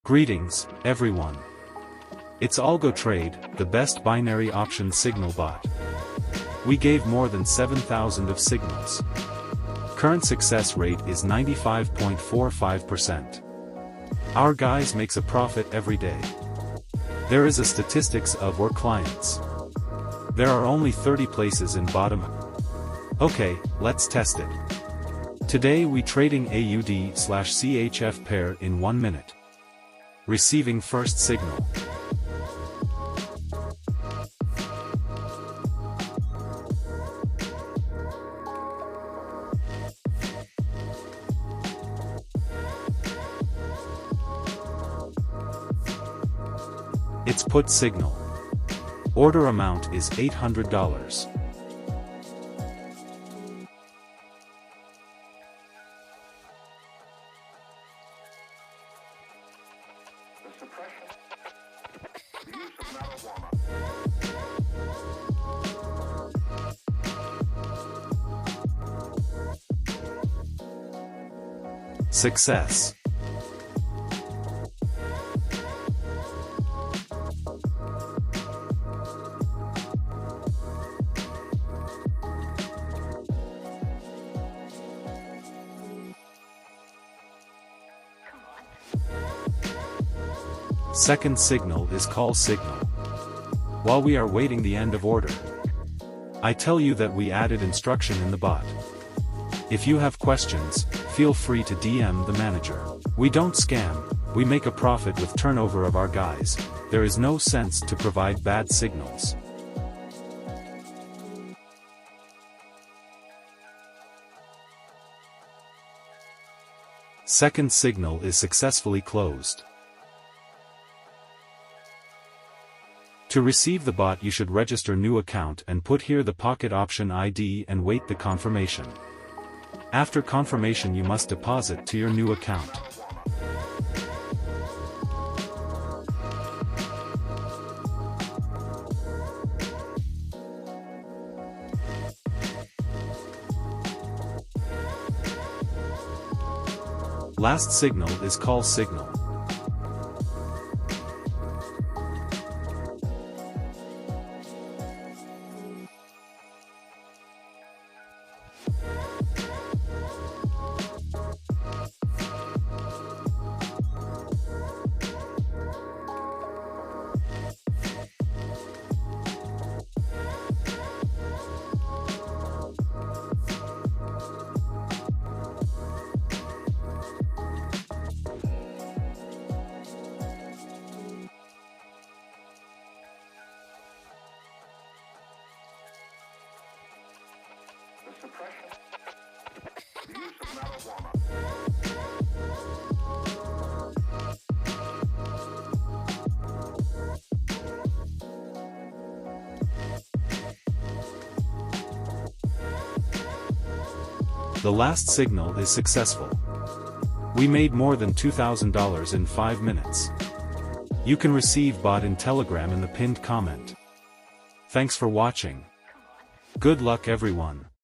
Greetings, everyone. It's AlgoTrade, the best binary option signal bot. We gave more than 7,000 of signals. Current success rate is 95.45%. Our guys makes a profit every day. There is a statistics of our clients. There are only 30 places in bottom. Okay, let's test it. Today we trading AUD/CHF pair in 1 minute. Receiving first signal. It's put signal. Order amount is $800. Success. Second signal is call signal. While we are waiting the end of order, I tell you that we added instruction in the bot. If you have questions, feel free to DM the manager. We don't scam, we make a profit with turnover of our guys. There is no sense to provide bad signals. Second signal is successfully closed. To receive the bot you should register new account and put here the pocket option ID and wait the confirmation. After confirmation you must deposit to your new account. Last signal is call signal. The last signal is successful. We made more than $2,000 in 5 minutes. You can receive bot in Telegram in the pinned comment. Thanks for watching. Good luck everyone.